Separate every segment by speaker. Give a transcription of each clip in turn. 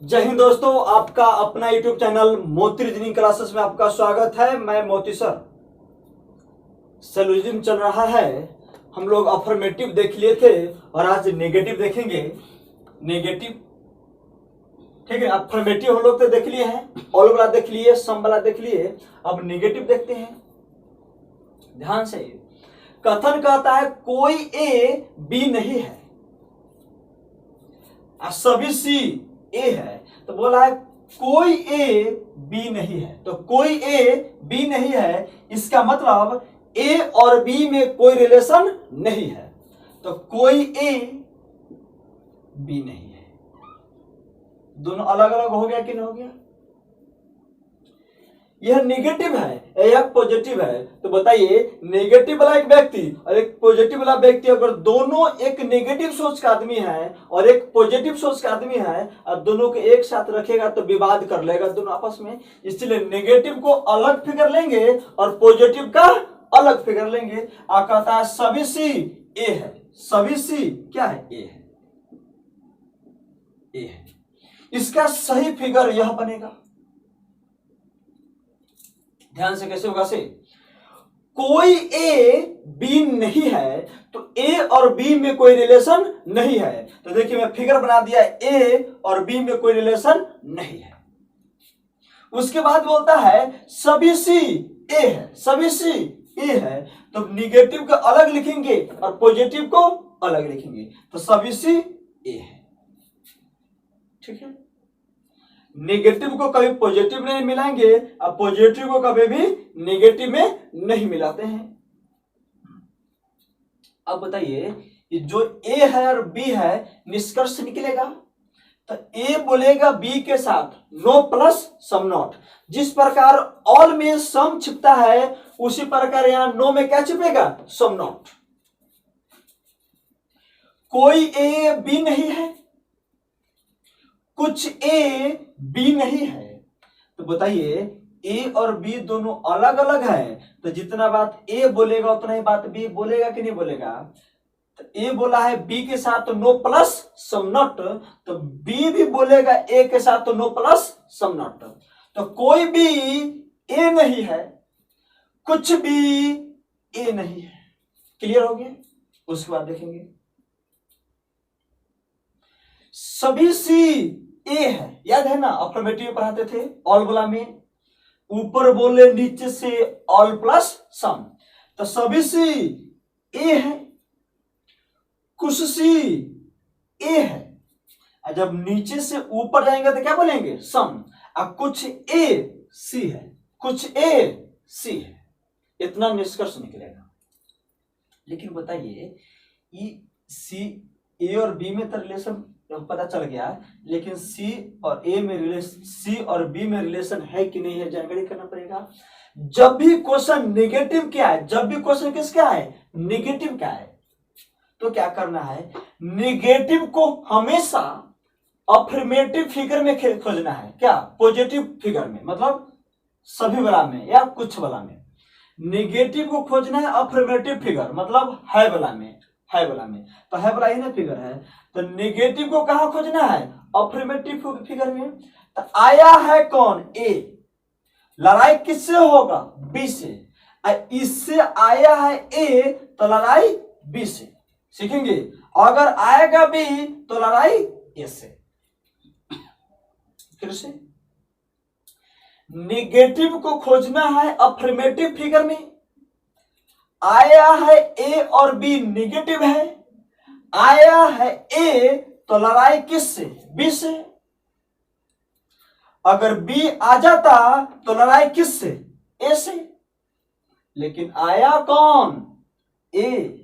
Speaker 1: जय हिंद दोस्तों, आपका अपना YouTube चैनल मोती रीजनिंग क्लासेस में आपका स्वागत है। मैं मोती सर। सॉल्यूशन चल रहा है। हम लोग अफर्मेटिव देख लिए थे और आज नेगेटिव देखेंगे। नेगेटिव, ठीक है। अफर्मेटिव हम लोग तो देख लिए हैं, ऑल वाला देख लिए, सम वाला देख लिए। अब नेगेटिव देखते हैं ध्यान से। कथन कहता है कोई ए बी नहीं है, सभी सी ए है। तो बोला है कोई ए बी नहीं है, तो कोई ए बी नहीं है, इसका मतलब ए और बी में कोई रिलेशन नहीं है। तो कोई ए बी नहीं है, दोनों अलग अलग हो गया कि नहीं हो गया। यह नेगेटिव है, यह पॉजिटिव है। तो बताइए, नेगेटिव वाला एक व्यक्ति और एक पॉजिटिव वाला व्यक्ति, अगर दोनों एक नेगेटिव सोच का आदमी है और एक पॉजिटिव सोच का आदमी है और दोनों को एक साथ रखेगा तो विवाद कर लेगा दोनों आपस में। इसलिए नेगेटिव को अलग फिगर लेंगे और पॉजिटिव का अलग फिगर लेंगे। आ कहता है सभी सी ए है, सभी सी क्या है, ए है, ए है। इसका सही फिगर यह बनेगा। ध्यान से कैसे होगा से, कोई ए बी नहीं है, तो ए और बी में कोई रिलेशन नहीं है। तो देखिए मैं फिगर बना दिया, ए और बी में कोई रिलेशन नहीं है। उसके बाद बोलता है सभी सी ए है, सभी सी ए है। तो निगेटिव को अलग लिखेंगे और पॉजिटिव को अलग लिखेंगे, तो सभी सी ए है। ठीक है। नेगेटिव को कभी पॉजिटिव नहीं मिलाएंगे और पॉजिटिव को कभी भी नेगेटिव में नहीं मिलाते हैं। अब बताइए, ये जो ए है और बी है, निष्कर्ष निकलेगा। तो ए बोलेगा बी के साथ नो प्लस सम नॉट। जिस प्रकार ऑल में सम छिपता है उसी प्रकार यहां नो में क्या छिपेगा, सम नॉट। कोई ए बी नहीं है, कुछ ए बी नहीं है। तो बताइए, ए और बी दोनों अलग अलग है, तो जितना बात ए बोलेगा उतना ही बात बी बोलेगा कि नहीं बोलेगा। तो ए बोला है बी के साथ तो नो प्लस सम नॉट, तो बी भी बोलेगा ए के साथ तो नो प्लस सम नॉट। तो कोई भी ए नहीं है, कुछ भी ए नहीं है। क्लियर हो गया। उसके बाद देखेंगे सभी सी ए है। याद है ना, अफर्मेटिव पढ़ाते थे ऑल वाला में, ऊपर बोले नीचे से ऑल प्लस सम। तो सभी सी ए है, कुछ सी ए है। जब नीचे से ऊपर जाएंगे तो क्या बोलेंगे, सम। और कुछ ए सी है, कुछ ए सी है। इतना निष्कर्ष निकलेगा। लेकिन बताइए, ये सी ए और बी में तो रिलेशन पता चल गया, लेकिन सी और ए में रिलेशन, सी और बी में रिलेशन है कि नहीं है जानकारी करना पड़ेगा। जब भी क्वेश्चन नेगेटिव क्या है, जब भी क्वेश्चन किसका है, नेगेटिव क्या है, तो क्या करना है, नेगेटिव को हमेशा अफर्मेटिव फिगर में खोजना है। क्या, पॉजिटिव फिगर में, मतलब सभी वाला में या कुछ वाला में। नेगेटिव को खोजना है अफर्मेटिव फिगर, मतलब है वाला में, है वाला में। तो है वाला ही ना फिगर है, तो नेगेटिव को कहां खोजना है, अफर्मेटिव फिगर में। तो आया है कौन, ए। लड़ाई किससे होगा, बी से। इससे आया है ए तो लड़ाई बी से। सीखेंगे, अगर आएगा बी तो लड़ाई ए से। फिर से नेगेटिव को खोजना है अफर्मेटिव फिगर में। आया है ए और बी नेगेटिव है, आया है ए तो लड़ाई किससे, बी से। अगर बी आ जाता तो लड़ाई किससे, ए से। लेकिन आया कौन, ए,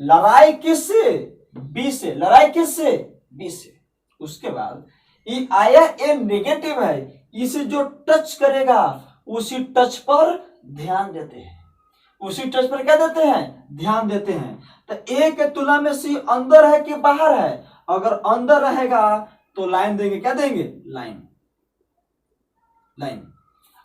Speaker 1: लड़ाई किससे, बी से। लड़ाई किससे, बी से। उसके बाद ये आया ए नेगेटिव है, इसे जो टच करेगा उसी टच पर ध्यान देते हैं, उसी टच पर क्या देते हैं, ध्यान देते हैं। तो ए के तुलना में सी अंदर है कि बाहर है। अगर अंदर रहेगा तो लाइन देंगे, क्या देंगे, लाइन। लाइन,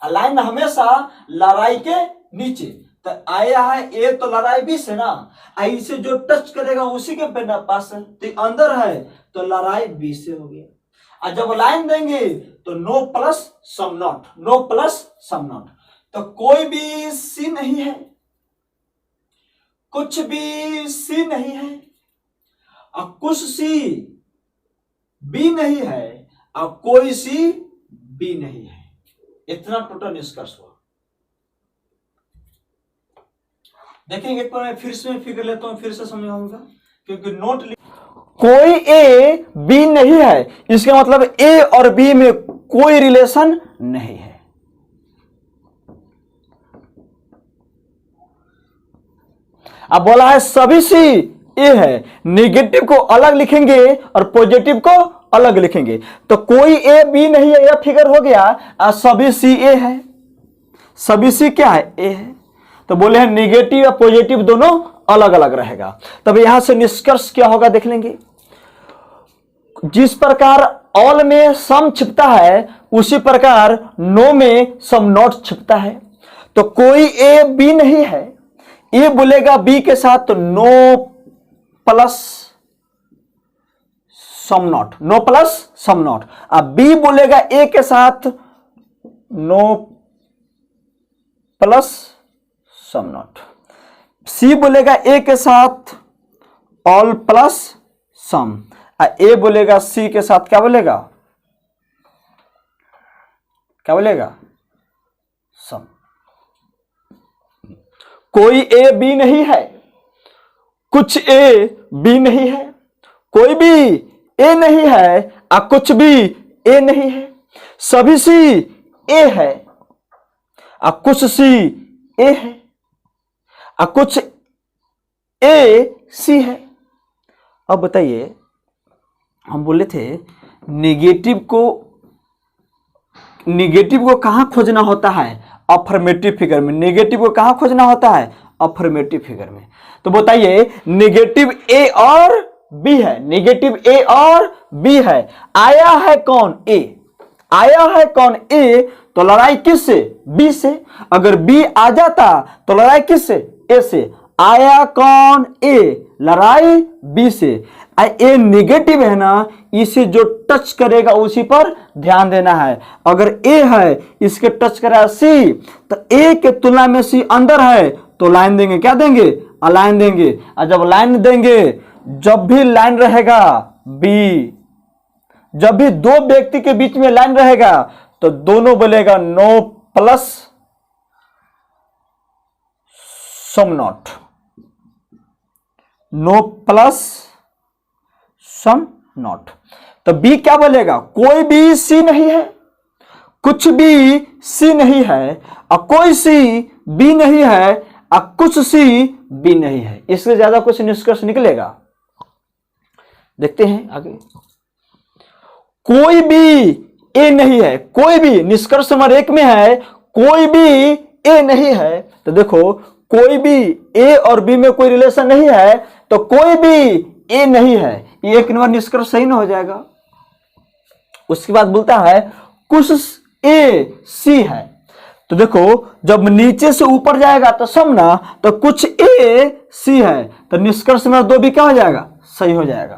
Speaker 1: लाइन हमेशा लड़ाई के नीचे। तो आया है ए तो लड़ाई बी से ना, इसे जो टच करेगा उसी के पास है, तो अंदर है तो लड़ाई बी से हो गया। और जब लाइन देंगे तो no plus some not, no plus some not. तो कोई भी सी नहीं है, कुछ भी सी नहीं है, और कुछ सी बी नहीं है, और कोई सी बी नहीं है। इतना टोटल निष्कर्ष हुआ। देखेंगे एक बार मैं फिर से फिगर लेता हूं, फिर से समझाऊंगा, क्योंकि नोट कोई ए बी नहीं है, इसका मतलब ए और बी में कोई रिलेशन नहीं है। अब बोला है सभी सी ए है, नेगेटिव को अलग लिखेंगे और पॉजिटिव को अलग लिखेंगे। तो कोई ए बी नहीं है, यह फिगर हो गया, और सभी सी ए है। सभी सी क्या है? ए है। तो बोले हैं नेगेटिव और पॉजिटिव दोनों अलग अलग रहेगा। तब यहां से निष्कर्ष क्या होगा देख लेंगे। जिस प्रकार ऑल में सम छिपता है, उसी प्रकार नो में सम नॉट छिपता है। तो कोई ए बी नहीं है, ए बोलेगा बी के साथ तो no plus some not, no plus some not. अब बी बोलेगा ए के साथ no plus some not. C बोलेगा ए के साथ ऑल प्लस सम, ए बोलेगा सी के साथ क्या बोलेगा? क्या बोलेगा? सम। कोई ए बी नहीं है, कुछ ए बी नहीं है, कोई भी ए नहीं है और कुछ भी ए नहीं है, सभी सी ए है और कुछ सी ए है और कुछ ए सी है। अब बताइए, हम बोले थे निगेटिव को कहां खोजना होता है? अफर्मेटिव फिगर में। नेगेटिव को कहां खोजना होता है? अफर्मेटिव फिगर में। तो बताइए नेगेटिव ए और बी है, नेगेटिव ए और बी है, आया है कौन? ए। आया है कौन? ए। तो लड़ाई किससे? बी से। अगर बी आ जाता तो लड़ाई किससे? ए से। आया कौन? ए। लड़ाई बी से। ए नेगेटिव है ना, इसे जो टच करेगा उसी पर ध्यान देना है। अगर ए है, इसके टच करा सी, तो ए के तुलना में सी अंदर है, तो लाइन देंगे। क्या देंगे? अलाइन देंगे। और जब लाइन देंगे, जब भी लाइन रहेगा बी, जब भी दो व्यक्ति के बीच में लाइन रहेगा, तो दोनों बोलेगा no plus some not, no plus some not. तो बी क्या बोलेगा? कोई भी सी नहीं है, कुछ भी सी नहीं है, और कोई सी बी नहीं है, और कुछ सी बी नहीं है। इससे ज्यादा कुछ निष्कर्ष निकलेगा? देखते हैं आगे। कोई भी ए नहीं है, कोई भी, निष्कर्ष नंबर 1 में है कोई भी ए नहीं है। तो देखो, कोई भी ए और बी में कोई रिलेशन नहीं है, तो कोई भी ए नहीं है, ये 1 नंबर निष्कर्ष सही ना हो जाएगा। उसके बाद बोलता है कुछ ए सी है। तो देखो, जब नीचे से ऊपर जाएगा तो सम ना, तो कुछ ए सी है, तो निष्कर्ष नंबर 2 भी क्या हो जाएगा? सही हो जाएगा।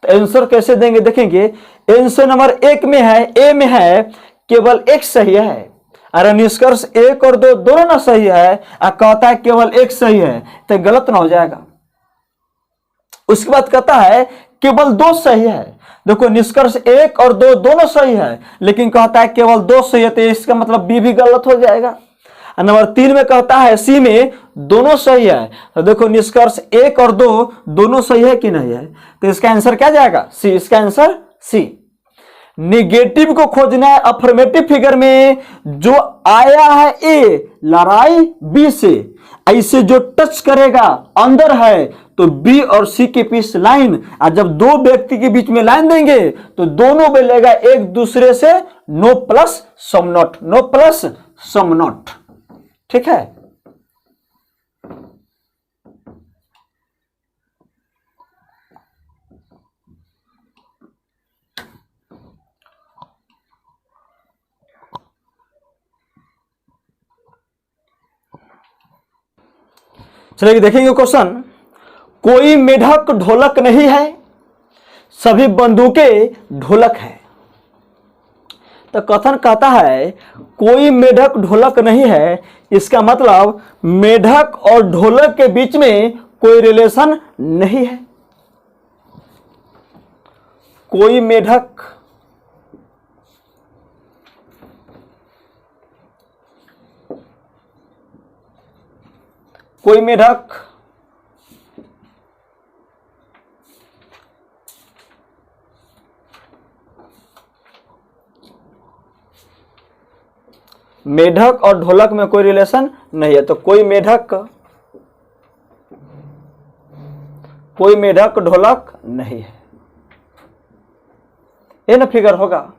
Speaker 1: तो आंसर कैसे देंगे देखेंगे। आंसर नंबर 1 में है, ए में है केवल एक सही है, अरे निष्कर्ष 1 और 2 दोनों ना सही है, और कहता है केवल एक सही है, तो गलत ना हो जाएगा। उसके बाद कहता है केवल 2 सही है। देखो, निष्कर्ष 1 और 2 दोनों सही है, लेकिन कहता है केवल 2 सही है, तो इसका मतलब बी भी गलत हो जाएगा। नंबर 3 में कहता है सी में दोनों सही है। तो देखो, निष्कर्ष 1 और 2 दोनों सही है कि नहीं है, तो इसका आंसर क्या जाएगा? सी। इसका आंसर सी। निगेटिव को खोजना है अफर्मेटिव फिगर में। जो आया है ए, लड़ाई बी से, ऐसे जो टच करेगा अंदर है, तो बी और सी के बीच लाइन, और जब दो व्यक्ति के बीच में लाइन देंगे तो दोनों बोलेगा एक दूसरे से no plus some not, no plus some not. ठीक है। चलिए देखेंगे क्वेश्चन। कोई मेढक ढोलक नहीं है, सभी बंदूकें ढोलक है। तो कथन कहता है कोई मेढक ढोलक नहीं है, इसका मतलब मेढक और ढोलक के बीच में कोई रिलेशन नहीं है। कोई मेढक कोई मेढक मेढक और ढोलक में कोई रिलेशन नहीं है। तो कोई मेढक ढोलक नहीं है, ये ना फिगर होगा।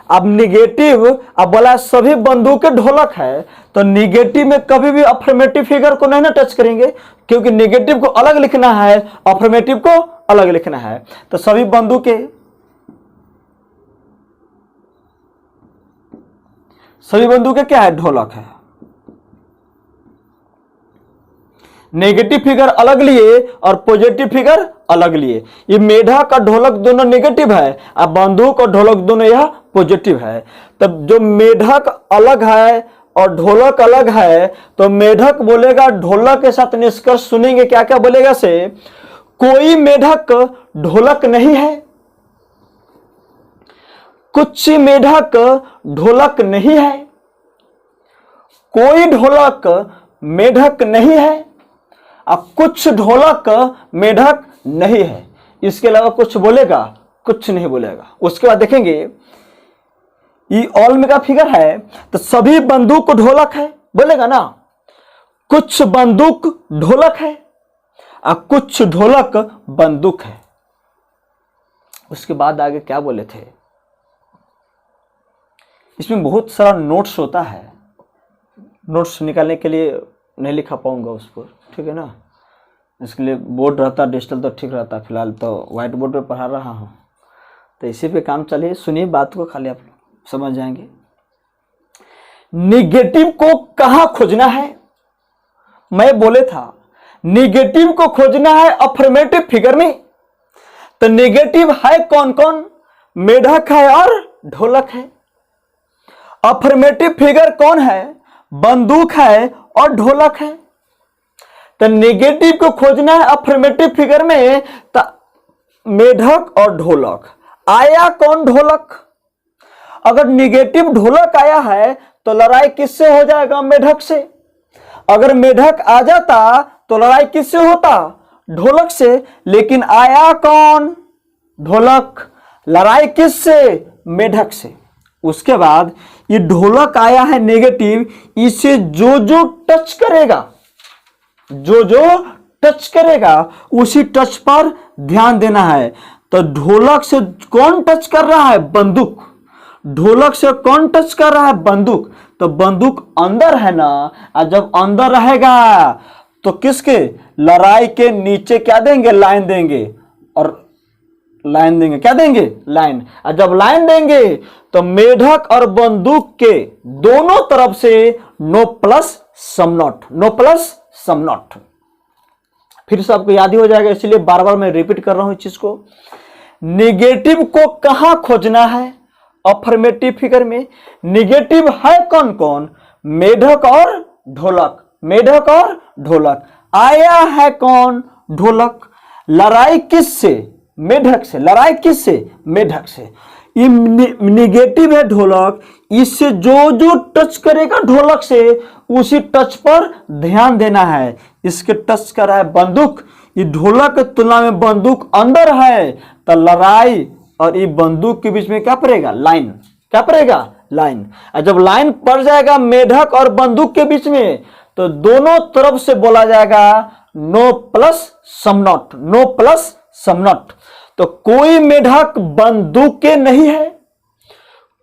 Speaker 1: अब निगेटिव, अब बोला सभी बंदूक ढोलक है, तो निगेटिव में कभी भी अफर्मेटिव फिगर को नहीं ना टच करेंगे, क्योंकि निगेटिव को अलग लिखना है, अफर्मेटिव को अलग लिखना है। तो सभी बंदूकें क्या है? ढोलक है। नेगेटिव फिगर अलग लिए और पॉजिटिव फिगर अलग लिए। ये मेढक और ढोलक दोनों नेगेटिव है, अब बंदूक और ढोलक दोनों यह पॉजिटिव है। तब जो मेढक अलग है और ढोलक अलग है, तो मेढक बोलेगा ढोलक के साथ निष्कर्ष सुनेंगे क्या क्या बोलेगा से, कोई मेढक ढोलक नहीं है, कुछ मेढक ढोलक नहीं है, कोई ढोलक मेढक नहीं है, अब कुछ ढोलक मेढक नहीं है। इसके अलावा कुछ बोलेगा? कुछ नहीं बोलेगा। उसके बाद देखेंगे ये ऑल में का फिगर है, तो सभी बंदूक ढोलक है बोलेगा ना, कुछ बंदूक ढोलक है और कुछ ढोलक बंदूक है। उसके बाद आगे क्या बोले थे, इसमें बहुत सारा नोट्स होता है, नोट्स निकालने के लिए नहीं लिखा पाऊंगा उस पर, ठीक है ना। इसके लिए बोर्ड रहता डिजिटल तो ठीक रहता, फिलहाल तो व्हाइट बोर्ड पे पढ़ा रहा हूँ, तो इसी पे काम चलिए। सुनिए बात को, खाली आप समझ जाएंगे। निगेटिव को कहां खोजना है? मैं बोले था निगेटिव को खोजना है अफर्मेटिव फिगर में। तो निगेटिव है कौन कौन? मेढक है और ढोलक है। अफर्मेटिव फिगर कौन है? बंदूक है और ढोलक है। तो निगेटिव को खोजना है अफर्मेटिव फिगर में, तो मेढक और ढोलक। आया कौन? ढोलक। अगर निगेटिव ढोलक आया है तो लड़ाई किससे हो जाएगा? मेढक से। अगर मेढक आ जाता तो लड़ाई किससे होता? ढोलक से। लेकिन आया कौन? ढोलक। लड़ाई किससे? मेढक से। उसके बाद ये ढोलक आया है नेगेटिव, इसे जो जो टच करेगा, जो जो टच करेगा उसी टच पर ध्यान देना है। तो ढोलक से कौन टच कर रहा है? बंदूक। ढोलक से कौन टच कर रहा है? बंदूक। तो बंदूक अंदर है ना, और जब अंदर रहेगा तो किसके? लड़ाई के नीचे क्या देंगे? लाइन देंगे। और लाइन देंगे, क्या देंगे? लाइन। और जब लाइन देंगे तो मेढक और बंदूक के दोनों तरफ से no plus some not, no plus some not. फिर से आपको याद ही हो जाएगा, इसलिए बार बार मैं रिपीट कर रहा हूं इस चीज को। निगेटिव को कहां खोजना है? अफर्मेटिव फिगर में। निगेटिव है कौन कौन? मेढक और ढोलक। मेढक और ढोलक। आया है कौन? ढोलक। लड़ाई किससे? मेढक से। लड़ाई किससे? मेढक से। ये निगेटिव है ढोलक, इससे जो जो टच करेगा ढोलक से उसी टच पर ध्यान देना है। इसके टच कर रहा है बंदूक, ये ढोलक की तुलना में बंदूक अंदर है, तो लड़ाई और ये बंदूक के बीच में क्या पड़ेगा? लाइन। क्या पड़ेगा? लाइन। और जब लाइन पड़ जाएगा मेढक और बंदूक के बीच में, तो दोनों तरफ से बोला जाएगा no plus some not, no plus some not. तो कोई मेढक बंदूकें नहीं है,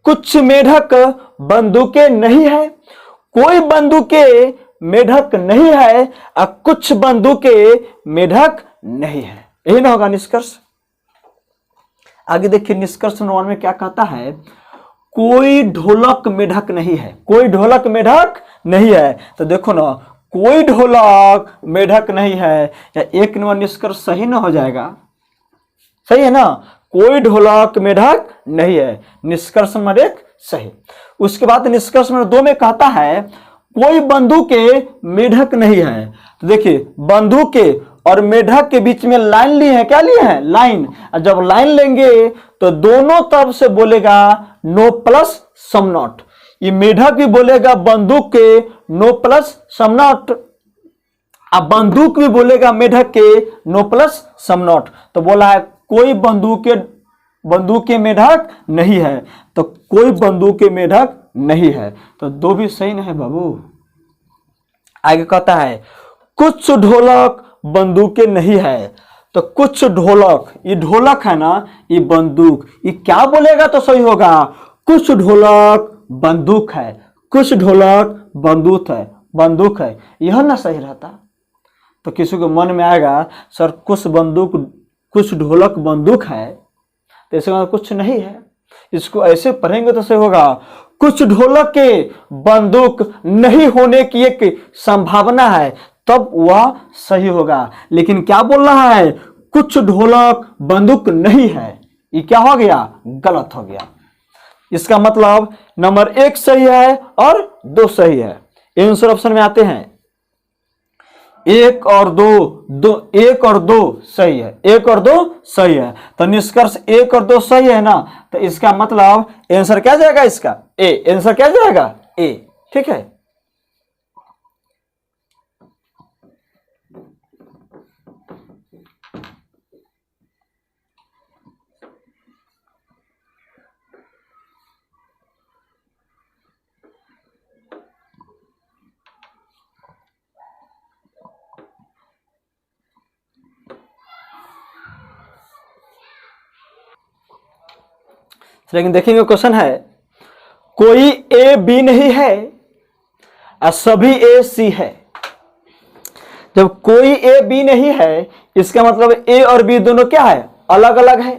Speaker 1: कुछ मेढक बंदूकें नहीं है, कोई बंदूकें मेढक नहीं है और कुछ बंदूकें मेढक नहीं है। यही ना होगा निष्कर्ष। आगे देखिए निष्कर्ष नंबर 1 में क्या कहता है, कोई ढोलक मेढक नहीं है। कोई ढोलक मेढक नहीं है। तो देखो ना, कोई ढोलक मेढक नहीं है, या 1 नंबर निष्कर्ष सही ना हो जाएगा? सही है ना? कोई ढोलक मेढक नहीं है। निष्कर्ष नंबर 1 सही। उसके बाद निष्कर्ष नंबर 2 में कहता है कोई बंदूक के मेढक नहीं है। तो देखिए बंदूक के और मेढक के बीच में लाइन ली है, क्या लिए है? लाइन। और जब लाइन लेंगे तो दोनों तरफ से बोलेगा नो प्लस सम नॉट। ये मेढक भी बोलेगा बंदूक के नो प्लस सम नॉट, अब बंदूक भी बोलेगा मेढक के नो प्लस सम नॉट। तो बोला है कोई बंदूक के मेढक नहीं है, तो कोई बंदूक के मेढक नहीं है, तो 2 भी सही नहीं है बाबू। आगे कहता है कुछ ढोलक बंदूक के नहीं है। तो कुछ ढोलक, ये ढोलक है ना, ये बंदूक, ये क्या बोलेगा तो सही होगा? कुछ ढोलक बंदूक है, कुछ ढोलक बंदूक है, यह ना सही रहता। तो किसी को मन में आएगा सर कुछ ढोलक बंदूक है, तो इसका मतलब कुछ नहीं है। इसको ऐसे पढ़ेंगे तो सही होगा कुछ ढोलक के बंदूक नहीं होने की एक संभावना है, तब वह सही होगा। लेकिन क्या बोल रहा है? कुछ ढोलक बंदूक नहीं है, ये क्या हो गया? गलत हो गया। इसका मतलब नंबर 1 सही है और 2 सही है। आंसर ऑप्शन में आते हैं 1 और 2 सही है, 1 और 2 सही है। तो निष्कर्ष 1 और 2 सही है ना, तो इसका मतलब आंसर क्या जाएगा? इसका ए। आंसर क्या जाएगा? ए। ठीक है। लेकिन देखेंगे क्वेश्चन है कोई ए बी नहीं है और सभी ए सी है। जब कोई ए बी नहीं है इसका मतलब ए और बी दोनों क्या है? अलग अलग है।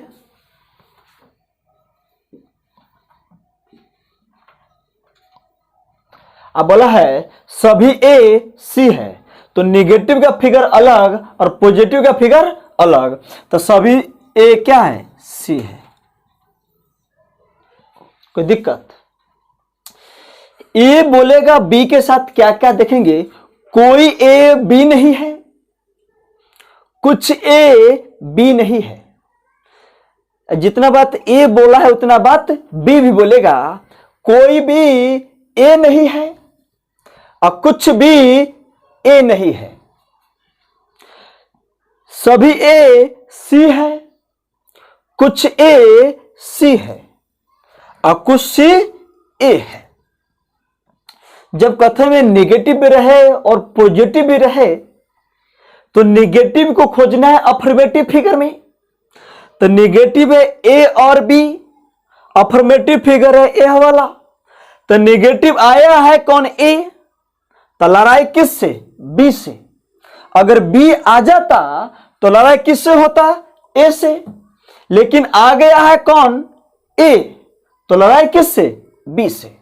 Speaker 1: अब बोला है सभी ए सी है, तो निगेटिव का फिगर अलग और पॉजिटिव का फिगर अलग, तो सभी ए क्या है? सी है। कोई दिक्कत? ए बोलेगा बी के साथ क्या क्या देखेंगे, कोई ए बी नहीं है, कुछ ए बी नहीं है। जितना बात ए बोला है उतना बात बी भी बोलेगा। कोई भी ए नहीं है और कुछ भी ए नहीं है। सभी ए सी है, कुछ ए सी है और कुछ सी ए है। जब कथन में नेगेटिव भी रहे और पॉजिटिव भी रहे तो नेगेटिव को खोजना है अफर्मेटिव फिगर में। तो नेगेटिव है ए और बी, अफर्मेटिव फिगर है ए वाला। तो नेगेटिव आया है कौन? ए। तो लड़ाई किससे? बी से। अगर बी आ जाता तो लड़ाई किससे होता? ए से। लेकिन आ गया है कौन? ए, तो लड़ाई किससे? बी से।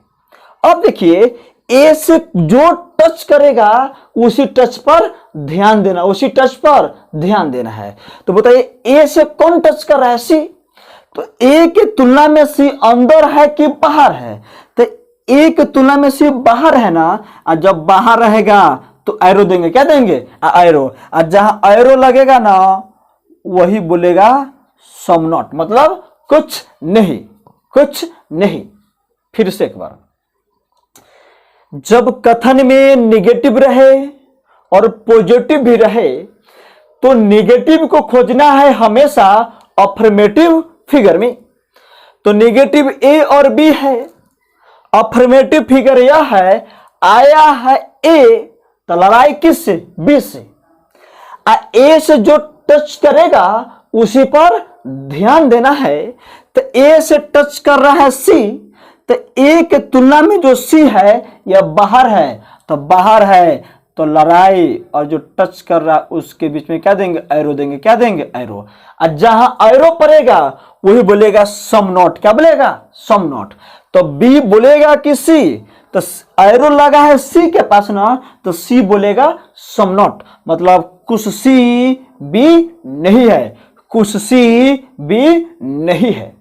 Speaker 1: अब देखिए ए से जो टच करेगा उसी टच पर ध्यान देना, उसी टच पर ध्यान देना है। तो बताइए ए से कौन टच कर रहा है? सी। तो ए की तुलना में सी अंदर है कि बाहर है? तो ए की तुलना में सी बाहर है ना, और जब बाहर रहेगा तो एरो देंगे, क्या देंगे? एरो। और जहां एरो लगेगा ना वही बोलेगा सम नॉट, मतलब कुछ नहीं, कुछ नहीं। फिर से एक बार, जब कथन में निगेटिव रहे और पॉजिटिव भी रहे तो निगेटिव को खोजना है हमेशा अफर्मेटिव फिगर में। तो निगेटिव ए और बी है, अफर्मेटिव फिगर यह है, आया है ए तो लड़ाई किससे? बी से। ए से जो टच करेगा उसी पर ध्यान देना है। तो ए से टच कर रहा है सी, तो ए के तुलना में जो सी है यह बाहर है, तो बाहर है तो लड़ाई और जो टच कर रहा है उसके बीच में क्या देंगे? एरो देंगे, क्या देंगे? एरो। और जहां एरो पड़ेगा वही बोलेगा सम नॉट, क्या बोलेगा? सम नॉट। तो बी बोलेगा कि सी, तो एरो लगा है सी के पास ना, तो सी बोलेगा सम नॉट, मतलब कुछ सी बी नहीं है, कुछ सी बी नहीं है।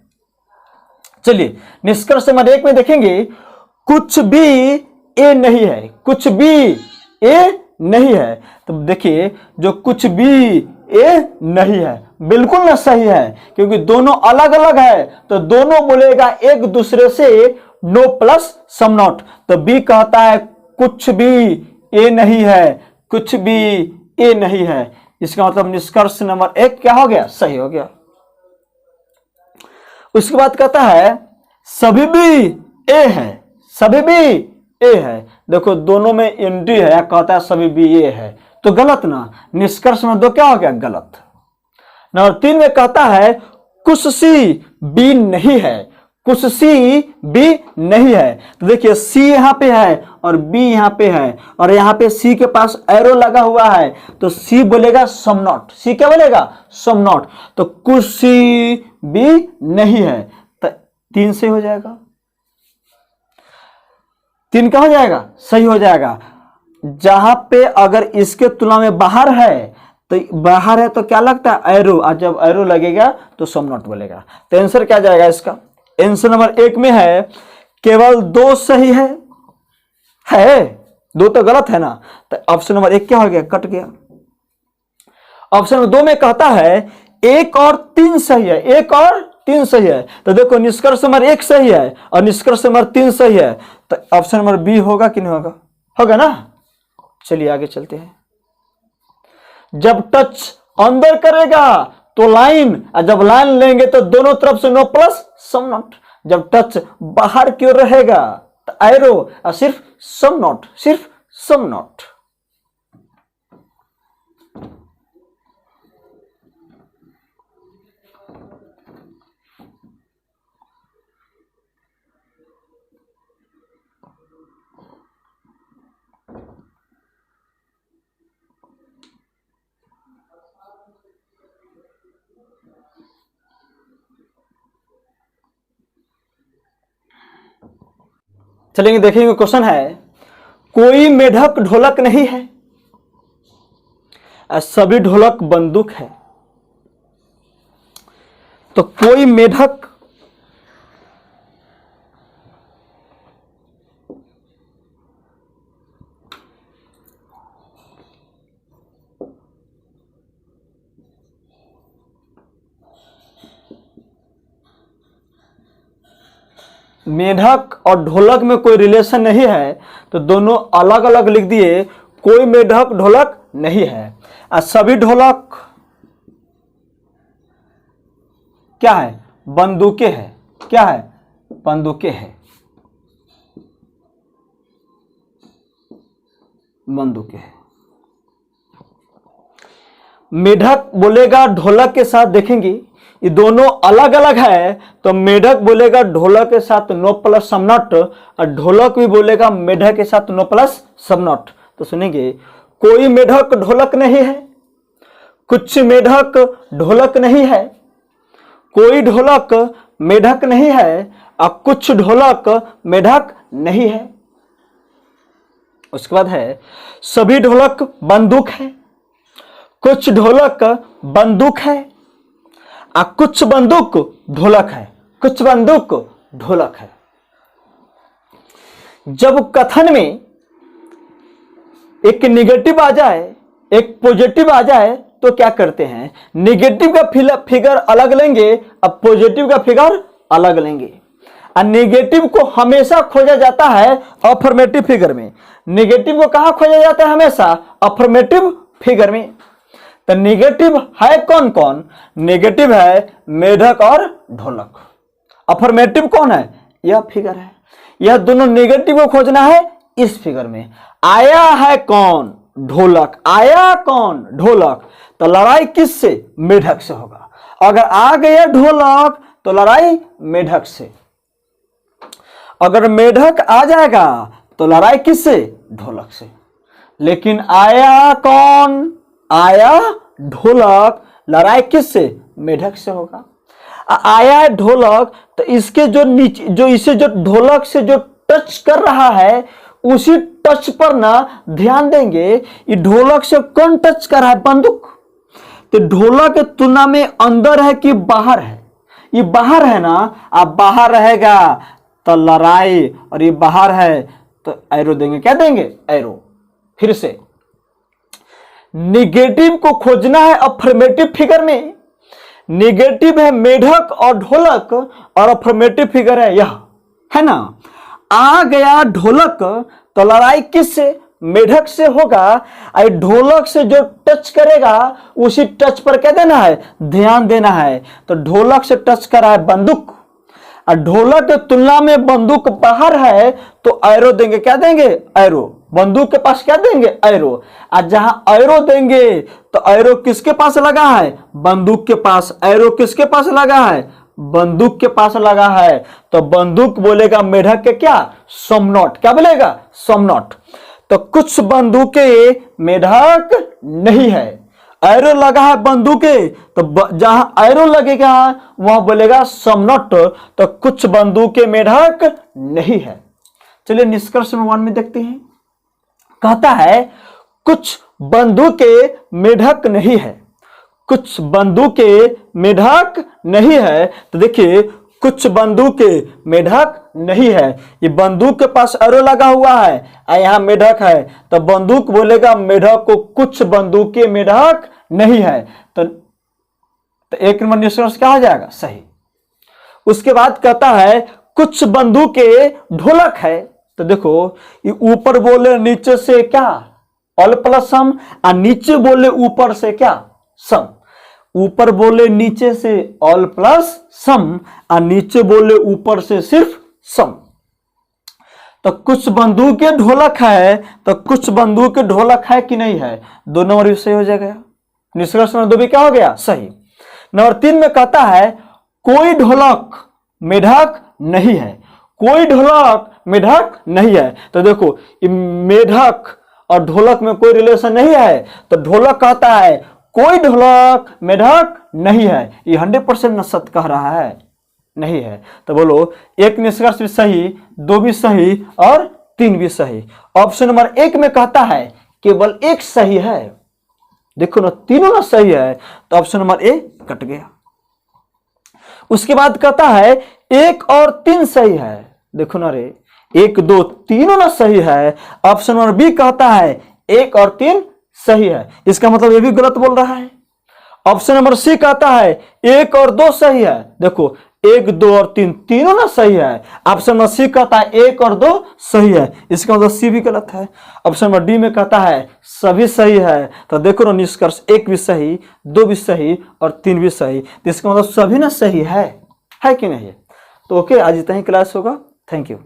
Speaker 1: चलिए निष्कर्ष नंबर 1 में देखेंगे, कुछ भी ए नहीं है, कुछ भी ए नहीं है। तो देखिए जो कुछ भी ए नहीं है बिल्कुल ना सही है, क्योंकि दोनों अलग अलग है, तो दोनों बोलेगा एक दूसरे से नो प्लस सम नॉट। तो बी कहता है कुछ भी ए नहीं है, कुछ भी ए नहीं है। इसका मतलब निष्कर्ष नंबर 1 क्या हो गया, सही हो गया। उसके बाद कहता है सभी भी ए है, सभी भी ए है। देखो दोनों में एंट्री है, कहता है सभी भी ए है, तो गलत ना। निष्कर्ष नंबर 2 क्या हो गया, गलत। नंबर 3 में कहता है कुछ सी बी नहीं है, कुछ सी बी नहीं है। तो देखिए सी यहां पे है और बी यहां पे है, और यहां पे सी के पास एरो लगा हुआ है, तो सी बोलेगा सम नॉट। सी क्या बोलेगा, सम नॉट। तो कुछ सी बी नहीं है, तो 3 से हो जाएगा, 3 क्या हो जाएगा, सही हो जाएगा। जहां पे अगर इसके तुलना में बाहर है, तो बाहर है तो क्या लगता है, एरो, और जब एरो लगेगा तो सम नॉट बोलेगा। तो आंसर क्या जाएगा इसका, आंसर नंबर 1 में है केवल 2 सही है 2 तो गलत है ना। तो ऑप्शन नंबर 1 क्या हो गया, कट गया। ऑप्शन नंबर 2 में कहता है 1 और 3 सही है, 1 और 3 सही है। तो देखो निष्कर्ष नंबर 1 सही है और निष्कर्ष नंबर 3 सही है, तो ऑप्शन नंबर बी होगा कि नहीं होगा, होगा ना। चलिए आगे चलते हैं। जब टच अंदर करेगा तो लाइन, और जब लाइन लेंगे तो दोनों तरफ से नो प्लस सम नॉट। जब टच बाहर की ओर रहेगा तो एरो, और सिर्फ सम नॉट, सिर्फ सम नॉट। चलेंगे, देखेंगे क्वेश्चन है कोई मेढक ढोलक नहीं है, सभी ढोलक बंदूक है। तो कोई मेढक मेढक और ढोलक में कोई रिलेशन नहीं है, तो दोनों अलग अलग लिख दिए। कोई मेढक ढोलक नहीं है, और सभी ढोलक क्या है, बंदूकें है। क्या है, बंदूकें है, बंदूकें है। मेढक बोलेगा ढोलक के साथ, देखेंगे ये दोनों अलग अलग है, तो मेढक बोलेगा ढोलक के साथ नो प्लस सम नॉट, और ढोलक भी बोलेगा मेढक के साथ नो प्लस सम नॉट। तो सुनेंगे कोई मेढक ढोलक नहीं है, कुछ मेढक ढोलक नहीं है, कोई ढोलक मेढक नहीं है, और कुछ ढोलक मेढक नहीं है। उसके बाद है सभी ढोलक बंदूक है, कुछ ढोलक बंदूक है, और कुछ बंदूक ढोलक है, कुछ बंदूक ढोलक है। जब कथन में एक निगेटिव आ जाए, एक पॉजिटिव आ जाए, तो क्या करते हैं, निगेटिव का फिगर अलग लेंगे, अब पॉजिटिव का फिगर अलग लेंगे। और निगेटिव को हमेशा खोजा जाता है अफर्मेटिव फिगर में। निगेटिव को कहां खोजा जाता है, हमेशा अफर्मेटिव फिगर में। तो निगेटिव है कौन कौन, निगेटिव है मेढक और ढोलक। अफर्मेटिव कौन है, यह फिगर है। यह दोनों निगेटिव को खोजना है इस फिगर में। आया है कौन, ढोलक। आया कौन, ढोलक। तो लड़ाई किससे, मेढक से होगा। अगर आ गया ढोलक तो लड़ाई मेढक से। अगर मेढक आ जाएगा तो लड़ाई किससे, ढोलक से। लेकिन आया कौन, आया ढोलक, लड़ाई किससे, मेढक से होगा। आया ढोलक, तो इसके जो नीचे, जो इसे जो ढोलक से जो टच कर रहा है, उसी टच पर ना ध्यान देंगे। ये ढोलक से कौन टच कर रहा है, बंदूक। तो ढोलक की तुलना में अंदर है कि बाहर है, ये बाहर है ना, अब बाहर रहेगा तो लड़ाई, और ये बाहर है तो एरो देंगे, क्या देंगे, एरो। फिर से निगेटिव को खोजना है अफर्मेटिव फिगर में। निगेटिव है मेढक और ढोलक, और अफर्मेटिव फिगर है यह, है ना। आ गया ढोलक तो लड़ाई किससे, मेढक से होगा। और ढोलक से जो टच करेगा उसी टच पर क्या देना है, ध्यान देना है। तो ढोलक से टच करा है बंदूक, और ढोलक की तुलना में बंदूक बाहर है तो एरो देंगे, क्या देंगे, एरो। बंदूक के पास क्या देंगे, एरो। और जहां एरो देंगे तो एरो किसके पास लगा है, बंदूक के पास। एरो किसके पास लगा है, बंदूक के पास लगा है। तो बंदूक बोलेगा मेढक के क्या, समनॉट, क्या बोलेगा, समनॉट। तो कुछ बंदूकें मेढक नहीं है, एरो लगा है बंदूके, तो जहां एरो लगेगा वहां बोलेगा समनॉट। तो कुछ बंदूकें मेढक नहीं है। चलिए निष्कर्ष नंबर 1 में देखते हैं। कहता है कुछ बंदूकें मेढक नहीं है, कुछ बंदूकें मेढक नहीं है। तो देखिए कुछ बंदूकें मेढक नहीं है, ये बंदूक के पास एरो लगा हुआ है और यहां मेढक है, तो बंदूक बोलेगा मेढक को कुछ बंदूकें मेढक नहीं है। तो 1 नंबर निष्कर्ष क्या हो जाएगा, सही। उसके बाद कहता है कुछ बंदूकें ढोलक है। तो देखो ये ऊपर बोले नीचे से क्या, ऑल प्लस सम, और नीचे बोले ऊपर से क्या, सम। ऊपर बोले नीचे से ऑल प्लस सम, और नीचे बोले ऊपर से सिर्फ सम। तो कुछ बंदूकें ढोलक है, तो कुछ बंदूकें ढोलक है कि नहीं है, 2 नंबर भी सही हो जाएगा। निष्कर्ष नंबर 2 भी क्या हो गया, सही। नंबर 3 में कहता है कोई ढोलक मेढक नहीं है, कोई ढोलक मेढक नहीं है। तो देखो मेढक और ढोलक में कोई रिलेशन नहीं है, तो ढोलक कहता है कोई ढोलक मेढक नहीं है। ये 100% सत्य कह रहा है, नहीं है। तो बोलो 1 निष्कर्ष भी सही, 2 भी सही और 3 भी सही। ऑप्शन नंबर 1 में कहता है केवल 1 सही है। देखो ना तीनों ना सही है, तो ऑप्शन नंबर ए कट गया। उसके बाद कहता है 1 और 3 सही है। देखो ना रे 1 2 तीनों ना सही है। ऑप्शन नंबर बी कहता है 1 और 3 सही है, इसका मतलब ये भी गलत बोल रहा है। ऑप्शन नंबर सी कहता है 1 और 2 सही है। देखो 1 2 और 3 तीनों ना सही है। ऑप्शन नंबर सी कहता है 1 और 2 सही है, इसका मतलब सी भी गलत है। ऑप्शन नंबर डी में कहता है सभी सही है। तो देखो ना निष्कर्ष 1 भी सही, 2 भी सही और 3 भी सही, तो इसका मतलब सभी ना सही है कि नहीं। तो ओके, आज इतना ही क्लास होगा। Thank you.